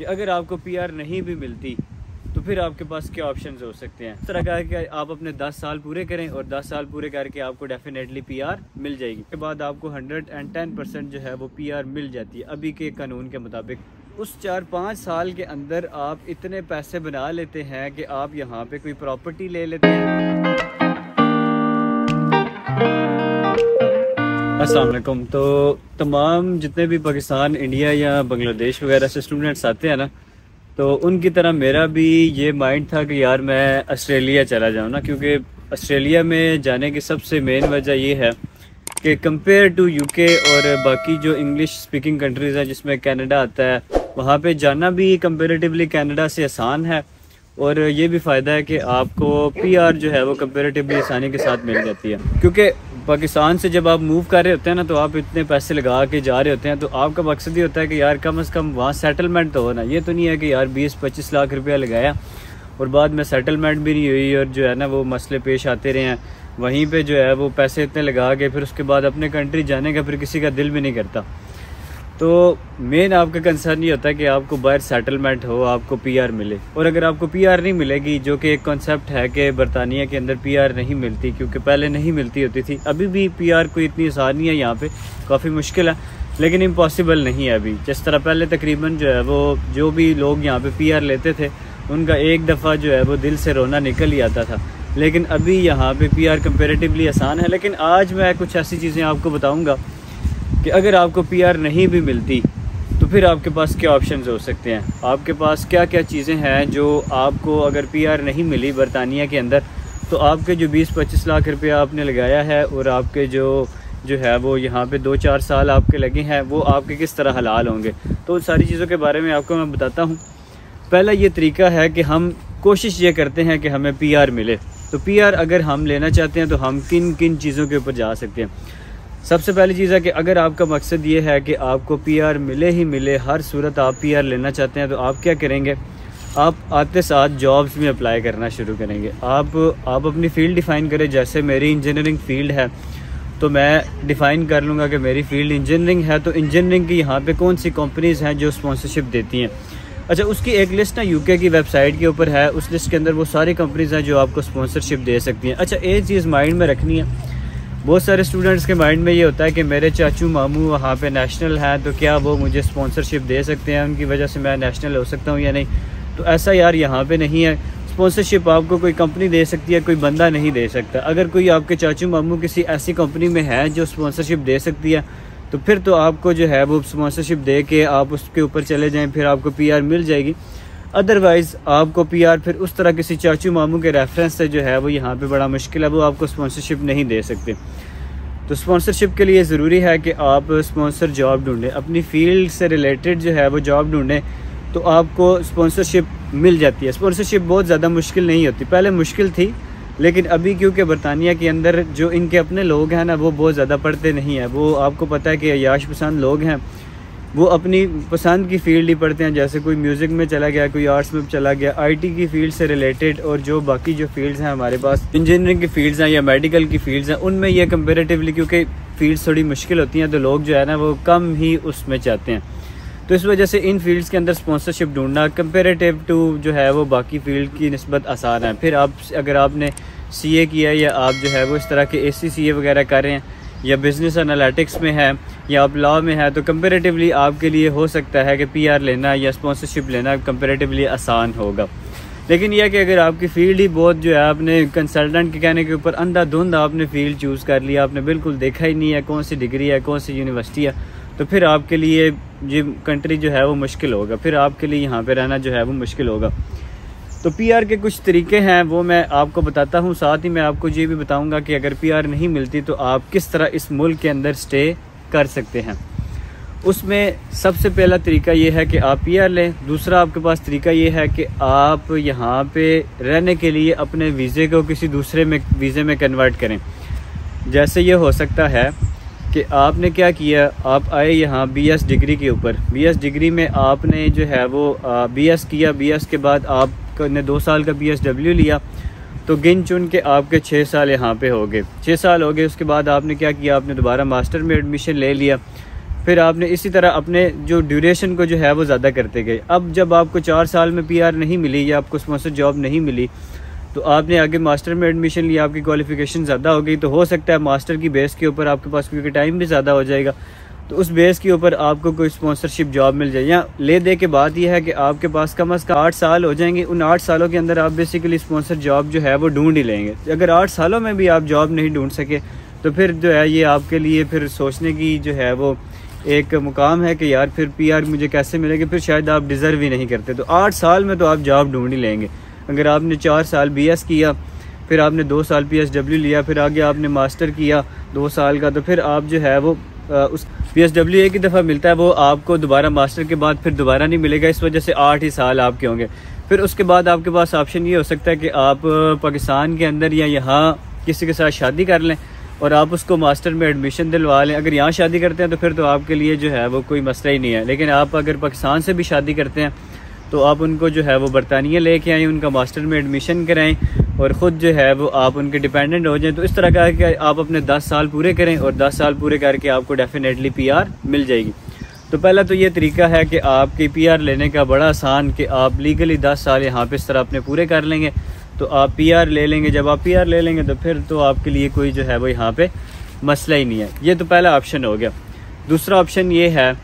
कि अगर आपको पीआर नहीं भी मिलती तो फिर आपके पास क्या ऑप्शंस हो सकते हैं। इस तरह का है कि आप अपने 10 साल पूरे करें और 10 साल पूरे करके आपको डेफिनेटली पीआर मिल जाएगी। उसके बाद आपको 110% जो है वो पीआर मिल जाती है अभी के कानून के मुताबिक। उस 4-5 साल के अंदर आप इतने पैसे बना लेते हैं कि आप यहाँ पे कोई प्रॉपर्टी ले लेते हैं। अस्सलाम वालेकुम। तो तमाम जितने भी पाकिस्तान, इंडिया या बांग्लादेश वगैरह से स्टूडेंट्स आते हैं ना, तो उनकी तरह मेरा भी ये माइंड था कि यार मैं ऑस्ट्रेलिया चला जाऊँ ना, क्योंकि ऑस्ट्रेलिया में जाने की सबसे मेन वजह ये है कि कंपेयर टू यूके और बाकी जो इंग्लिश स्पीकिंग कंट्रीज़ हैं जिसमें कनाडा आता है, वहाँ पे जाना भी कंपेरेटिवली कनाडा से आसान है। और ये भी फ़ायदा है कि आपको पीआर जो है वो कंपेरेटिवली आसानी के साथ मिल जाती है, क्योंकि पाकिस्तान से जब आप मूव कर रहे होते हैं ना, तो आप इतने पैसे लगा के जा रहे होते हैं, तो आपका मकसद ये होता है कि यार कम से कम वहाँ सेटलमेंट तो होना। ये तो नहीं है कि यार 20-25 लाख रुपया लगाया और बाद में सेटलमेंट भी नहीं हुई और जो है ना वो मसले पेश आते रहे हैं, वहीं पे जो है वो पैसे इतने लगा के फिर उसके बाद अपने कंट्री जाने का फिर किसी का दिल भी नहीं करता। तो मेन आपका कंसर्न ये होता है कि आपको बाहर सेटलमेंट हो, आपको पीआर मिले। और अगर आपको पीआर नहीं मिलेगी, जो कि एक कॉन्सेप्ट है कि बरतानिया के अंदर पीआर नहीं मिलती, क्योंकि पहले नहीं मिलती होती थी, अभी भी पीआर कोई इतनी आसान नहीं है, यहाँ पे काफ़ी मुश्किल है, लेकिन इम्पॉसिबल नहीं है अभी। जिस तरह पहले तकरीबन जो है वो जो भी लोग यहाँ पे पीआर लेते थे उनका एक दफ़ा जो है वो दिल से रोना निकल ही आता था, लेकिन अभी यहाँ पे पीआर कंपेरेटिवली आसान है। लेकिन आज मैं कुछ ऐसी चीज़ें आपको बताऊँगा कि अगर आपको पीआर नहीं भी मिलती तो फिर आपके पास क्या ऑप्शंस हो सकते हैं, आपके पास क्या क्या चीज़ें हैं जो आपको अगर पीआर नहीं मिली बरतानिया के अंदर, तो आपके जो 20-25 लाख रुपया आपने लगाया है और आपके जो है वो यहाँ पे 2-4 साल आपके लगे हैं, वो आपके किस तरह हलाल होंगे। तो उन सारी चीज़ों के बारे में आपको मैं बताता हूँ। पहला ये तरीका है कि हम कोशिश ये करते हैं कि हमें पीआर मिले। तो पीआर अगर हम लेना चाहते हैं तो हम किन किन चीज़ों के ऊपर जा सकते हैं। सबसे पहली चीज़ है कि अगर आपका मकसद ये है कि आपको पीआर मिले ही मिले, हर सूरत आप पीआर लेना चाहते हैं, तो आप क्या करेंगे, आप आते साथ जॉब्स में अप्लाई करना शुरू करेंगे। आप अपनी फ़ील्ड डिफ़ाइन करें। जैसे मेरी इंजीनियरिंग फ़ील्ड है तो मैं डिफ़ाइन कर लूँगा कि मेरी फ़ील्ड इंजीनियरिंग है, तो इंजीनियरिंग की यहाँ पे कौन सी कंपनीज़ हैं जो स्पॉन्सरशिप देती हैं। अच्छा, उसकी एक लिस्ट ना यूके की वेबसाइट के ऊपर है, उस लिस्ट के अंदर वो सारी कंपनीज़ हैं जो आपको स्पॉन्सरशिप दे सकती हैं। अच्छा, एक चीज़ माइंड में रखनी है, बहुत सारे स्टूडेंट्स के माइंड में ये होता है कि मेरे चाचू मामू वहाँ पे नेशनल हैं, तो क्या वो मुझे स्पॉन्सरशिप दे सकते हैं, उनकी वजह से मैं नेशनल हो सकता हूँ या नहीं। तो ऐसा यार यहाँ पे नहीं है। स्पॉन्सरशिप आपको कोई कंपनी दे सकती है, कोई बंदा नहीं दे सकता। अगर कोई आपके चाचू मामू किसी ऐसी कंपनी में है जो स्पॉन्सरशिप दे सकती है, तो फिर तो आपको जो है वो स्पॉन्सरशिप दे के आप उसके ऊपर चले जाएँ, फिर आपको पीआर मिल जाएगी। अदरवाइज़ आपको पीआर फिर उस तरह किसी चाचू मामू के रेफरेंस से जो है वो यहाँ पे बड़ा मुश्किल है, वो आपको स्पॉन्सरशिप नहीं दे सकते। तो स्पॉन्सरशिप के लिए ज़रूरी है कि आप स्पॉन्सर जॉब ढूंढें, अपनी फ़ील्ड से रिलेटेड जो है वो जॉब ढूंढें, तो आपको स्पॉन्सरशिप मिल जाती है। स्पॉन्सरशिप बहुत ज़्यादा मुश्किल नहीं होती, पहले मुश्किल थी, लेकिन अभी क्योंकि बरतानिया के अंदर जो इनके अपने लोग हैं ना, वो बहुत ज़्यादा पढ़ते नहीं हैं। वो आपको पता है कि अयाश पसंद लोग हैं, वो अपनी पसंद की फ़ील्ड ही पढ़ते हैं। जैसे कोई म्यूज़िक में चला गया, कोई आर्ट्स में चला गया, आईटी की फ़ील्ड से रिलेटेड, और जो बाकी जो फील्ड्स हैं हमारे पास, इंजीनियरिंग की फ़ील्ड्स हैं या मेडिकल की फ़ील्ड्स हैं, उनमें ये कंपेरेटिवली क्योंकि फ़ील्ड्स थोड़ी मुश्किल होती हैं, तो लोग जो है ना वो कम ही उसमें चाहते हैं। तो इस वजह से इन फील्ड्स के अंदर स्पॉन्सरशिप ढूंढना कंपेरेटिव टू जो है वो बाकी फ़ील्ड की निस्बत आसान है। फिर आप अगर आपने सीए किया या आप जो है वो इस तरह के ACCA वगैरह कर रहे हैं या बिज़नेस एनालिटिक्स में है या आप लॉ में है, तो कंपेरेटिवली आपके लिए हो सकता है कि पीआर लेना या स्पॉन्सरशिप लेना कंपेरेटिवली आसान होगा। लेकिन यह कि अगर आपकी फ़ील्ड ही बहुत जो है, आपने कंसल्टेंट के कहने के ऊपर अंधाधुंध आपने फ़ील्ड चूज़ कर लिया, आपने बिल्कुल देखा ही नहीं है कौन सी डिग्री है, कौन सी यूनिवर्सिटी है, तो फिर आपके लिए ये कंट्री जो है वो मुश्किल होगा, फिर आपके लिए यहाँ पे रहना जो है वो मुश्किल होगा। तो पीआर के कुछ तरीके हैं वो मैं आपको बताता हूँ, साथ ही मैं आपको ये भी बताऊँगा कि अगर पीआर नहीं मिलती तो आप किस तरह इस मुल्क के अंदर स्टे कर सकते हैं। उसमें सबसे पहला तरीका ये है कि आप पीआर लें। दूसरा आपके पास तरीका ये है कि आप यहाँ पे रहने के लिए अपने वीज़े को किसी दूसरे वीज़े में कन्वर्ट करें। जैसे ये हो सकता है कि आपने क्या किया, आप आए यहाँ BS डिग्री के ऊपर, BS डिग्री में आपने जो है वो BS किया, BS के बाद आपने 2 साल का PSW लिया, तो गिन चुन के आपके 6 साल यहाँ पे हो गए, 6 साल हो गए। उसके बाद आपने क्या किया, आपने दोबारा मास्टर में एडमिशन ले लिया, फिर आपने इसी तरह अपने जो ड्यूरेशन को जो है वो ज़्यादा करते गए। अब जब आपको 4 साल में PR नहीं मिली या आपको स्पॉन्सर जॉब नहीं मिली तो आपने आगे मास्टर में एडमिशन लिया, आपकी क्वालिफिकेशन ज़्यादा हो गई, तो हो सकता है मास्टर की बेस के ऊपर आपके पास, क्योंकि टाइम भी ज़्यादा हो जाएगा, तो उस बेस के ऊपर आपको कोई स्पॉन्सरशिप जॉब मिल जाए। या ले दे के बात यह है कि आपके पास कम अज़ कम 8 साल हो जाएंगे। उन 8 सालों के अंदर आप बेसिकली स्पॉन्सर जॉब जो है वो ढूंढ ही लेंगे। अगर 8 सालों में भी आप जॉब नहीं ढूंढ सके तो फिर जो है ये आपके लिए फिर सोचने की जो है वो एक मुकाम है कि यार फिर PR मुझे कैसे मिलेगी, फिर शायद आप डिज़र्व ही नहीं करते। तो 8 साल में तो आप जॉब ढूंढ ही लेंगे। अगर आपने 4 साल BS किया, फिर आपने 2 साल PSW लिया, फिर आगे आपने मास्टर किया 2 साल का, तो फिर आप जो है वो उस PSW एक ही दफ़ा मिलता है, वो आपको दोबारा मास्टर के बाद फिर दोबारा नहीं मिलेगा। इस वजह से 8 ही साल आपके होंगे। फिर उसके बाद आपके पास ऑप्शन ये हो सकता है कि आप पाकिस्तान के अंदर या यहाँ किसी के साथ शादी कर लें और आप उसको मास्टर में एडमिशन दिलवा लें। अगर यहाँ शादी करते हैं तो फिर तो आपके लिए जो है वो कोई मसला ही नहीं है। लेकिन आप अगर पाकिस्तान से भी शादी करते हैं तो आप उनको जो है वो बरतानिया लेके आएँ, उनका मास्टर में एडमिशन कराएं और ख़ुद जो है वो आप उनके डिपेंडेंट हो जाएं। तो इस तरह का है कि आप अपने 10 साल पूरे करें और 10 साल पूरे करके आपको डेफिनेटली PR मिल जाएगी। तो पहला तो ये तरीका है कि आपकी PR लेने का बड़ा आसान, कि आप लीगली 10 साल यहाँ पे इस तरह अपने पूरे कर लेंगे तो आप PR ले लेंगे। जब आप PR ले लेंगे तो फिर तो आपके लिए कोई जो है वो यहाँ पे मसला ही नहीं है। ये तो पहला ऑप्शन हो गया। दूसरा ऑप्शन ये है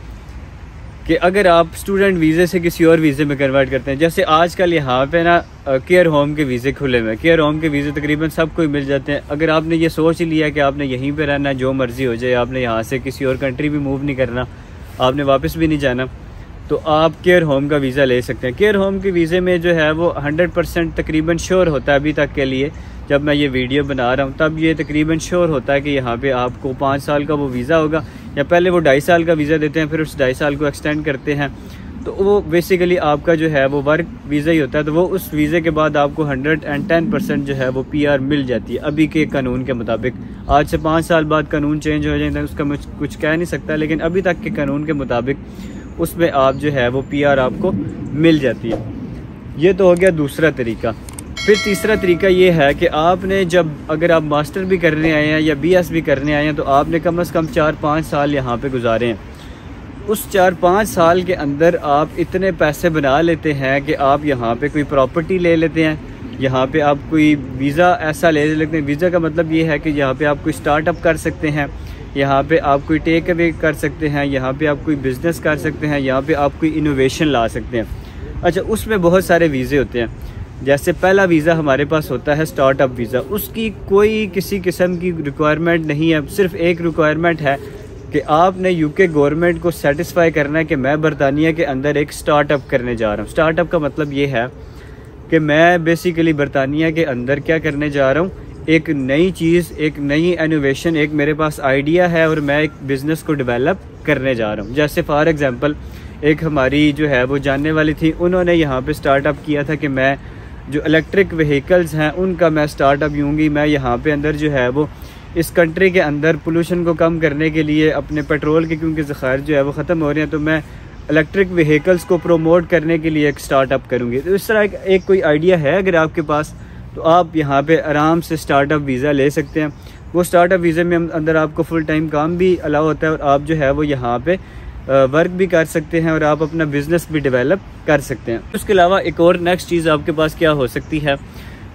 कि अगर आप स्टूडेंट वीज़े से किसी और वीज़े में कन्वर्ट करते हैं, जैसे आजकल यहाँ पे ना केयर होम के वीज़े खुले हुए हैं। केयर होम के वीज़े तकरीबन सबको ही मिल जाते हैं। अगर आपने ये सोच ही लिया कि आपने यहीं पे रहना, जो मर्ज़ी हो जाए, आपने यहाँ से किसी और कंट्री भी मूव नहीं करना, आपने वापस भी नहीं जाना, तो आप केयर होम का वीज़ा ले सकते हैं। केयर होम के वीज़े में जो है वो 100% तकरीबन श्योर होता है अभी तक के लिए। जब मैं ये वीडियो बना रहा हूँ तब ये तकरीबन श्योर होता है कि यहाँ पे आपको 5 साल का वो वीज़ा होगा, या पहले वो 2.5 साल का वीज़ा देते हैं, फिर उस 2.5 साल को एक्सटेंड करते हैं। तो वो बेसिकली आपका जो है वो वर्क वीज़ा ही होता है। तो वो उस वीज़े के बाद आपको 110% जो है वो PR मिल जाती है अभी के कानून के मुताबिक। आज से 5 साल बाद कानून चेंज हो जाए उसका मुझ कुछ कह नहीं सकता, लेकिन अभी तक के कानून के मुताबिक उसमें आप जो है वो PR आपको मिल जाती है। ये तो हो गया दूसरा तरीका। फिर तीसरा तरीका ये है कि आपने जब अगर आप मास्टर भी करने आए हैं या BS भी करने आए हैं तो आपने कम से कम 4-5 साल यहाँ पे गुजारे हैं। उस 4-5 साल के अंदर आप इतने पैसे बना लेते हैं कि आप यहाँ पे कोई प्रॉपर्टी ले लेते हैं, यहाँ पे आप कोई वीज़ा ऐसा ले लेते हैं। वीज़ा का मतलब ये है कि यहाँ पे आप कोई स्टार्टअप कर सकते हैं, यहाँ पे आप कोई टेक अवे कर सकते हैं, यहाँ पे आप कोई बिज़नेस कर सकते हैं, यहाँ पे आप कोई इनोवेशन ला सकते हैं। अच्छा, उसमें बहुत सारे वीज़े होते हैं। जैसे पहला वीज़ा हमारे पास होता है स्टार्टअप वीज़ा। उसकी कोई किसी किस्म की रिक्वायरमेंट नहीं है, सिर्फ एक रिक्वायरमेंट है कि आपने UK गवर्नमेंट को सेटिस्फाई करना है कि मैं बरतानिया के अंदर एक स्टार्टअप करने जा रहा हूँ। स्टार्टअप का मतलब ये है कि मैं बेसिकली बरतानिया के अंदर क्या करने जा रहा हूँ, एक नई चीज़, एक नई इनोवेशन, एक मेरे पास आइडिया है और मैं एक बिज़नेस को डेवलप करने जा रहा हूँ। जैसे फॉर एग्ज़ाम्पल एक हमारी जो है वो जानने वाली थी, उन्होंने यहाँ पे स्टार्टअप किया था कि मैं जो इलेक्ट्रिक व्हीकल्स हैं उनका मैं स्टार्टअप यूँगी। मैं यहाँ पे अंदर जो है वो इस कंट्री के अंदर पोल्यूशन को कम करने के लिए अपने पेट्रोल के क्योंकि ज़खायर जो है वो ख़त्म हो रहे हैं, तो मैं इलेक्ट्रिक व्हीकल्स को प्रमोट करने के लिए एक स्टार्टअप करूँगी। तो इस तरह एक कोई आइडिया है अगर आपके पास, तो आप यहाँ पे आराम से स्टार्टअप वीज़ा ले सकते हैं। वो स्टार्टअप वीज़े में अंदर आपको फुल टाइम काम भी अलाउ होता है और आप जो है वो यहाँ पे वर्क भी कर सकते हैं और आप अपना बिज़नेस भी डेवलप कर सकते हैं। उसके अलावा एक और नेक्स्ट चीज़ आपके पास क्या हो सकती है,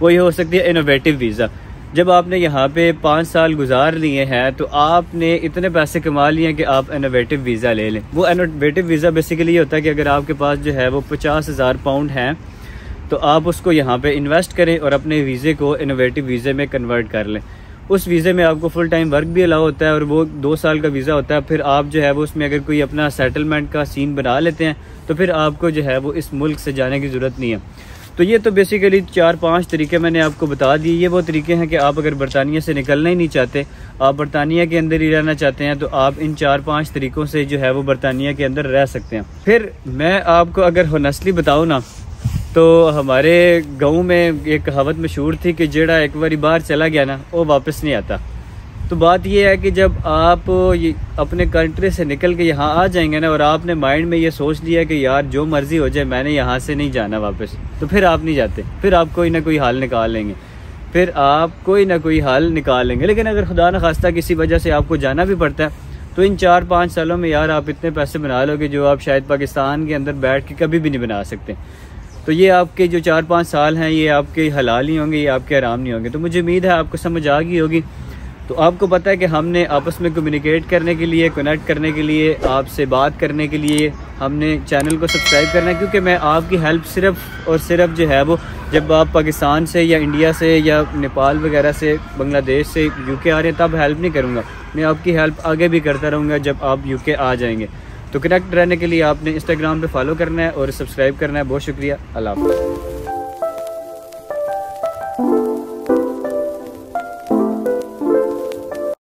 वो ये हो सकती है इनोवेटिव वीज़ा। जब आपने यहाँ पे 5 साल गुजार लिए हैं तो आपने इतने पैसे कमा लिए हैं कि आप इनोवेटिव वीज़ा ले लें। वो इनोवेटिव वीज़ा बेसिकली ये होता है कि अगर आपके पास जो है वो 50,000 पाउंड हैं तो आप उसको यहाँ पे इन्वेस्ट करें और अपने वीज़े को इनोवेटिव वीज़े में कन्वर्ट कर लें। उस वीज़े में आपको फुल टाइम वर्क भी अलाउ होता है और वो 2 साल का वीज़ा होता है। फिर आप जो है वो उसमें अगर कोई अपना सेटलमेंट का सीन बना लेते हैं तो फिर आपको जो है वो इस मुल्क से जाने की ज़रूरत नहीं है। तो ये तो बेसिकली 4-5 तरीके मैंने आपको बता दिए। ये वो तरीके हैं कि आप अगर बरतानिया से निकलना ही नहीं चाहते, आप बरतानिया के अंदर ही रहना चाहते हैं, तो आप इन 4-5 तरीक़ों से जो है वो बरतानिया के अंदर रह सकते हैं। फिर मैं आपको अगर होनेस्टली बताऊँ ना, तो हमारे गांव में एक कहावत मशहूर थी कि जेड़ा एक बार बाहर चला गया ना वो वापस नहीं आता। तो बात ये है कि जब आप ये अपने कंट्री से निकल के यहाँ आ जाएंगे ना और आपने माइंड में ये सोच लिया कि यार जो मर्जी हो जाए मैंने यहाँ से नहीं जाना वापस, तो फिर आप नहीं जाते, फिर आप कोई ना कोई हाल निकाल लेंगे, लेकिन अगर खुदा न खास्ता किसी वजह से आपको जाना भी पड़ता है तो इन 4-5 सालों में यार आप इतने पैसे बना लोगे जो आप शायद पाकिस्तान के अंदर बैठ के कभी भी नहीं बना सकते। तो ये आपके जो 4-5 साल हैं ये आपके हलाल ही होंगे, ये आपके हराम नहीं होंगे। तो मुझे उम्मीद है आपको समझ आ गई होगी। तो आपको पता है कि हमने आपस में कम्युनिकेट करने के लिए, कनेक्ट करने के लिए, आपसे बात करने के लिए हमने चैनल को सब्सक्राइब करना है, क्योंकि मैं आपकी हेल्प सिर्फ़ और सिर्फ जो है वो जब आप पाकिस्तान से या इंडिया से या नेपाल वगैरह से, बांग्लादेश से यूके आ रहे हैं तब हेल्प नहीं करूँगा। मैं आपकी हेल्प आगे भी करता रहूँगा जब आप यूके आ जाएंगे। तो कनेक्ट रहने के लिए आपने इंस्टाग्राम पे फॉलो करना है और सब्सक्राइब करना है। बहुत शुक्रिया। अल्लाह हाफ़िज़।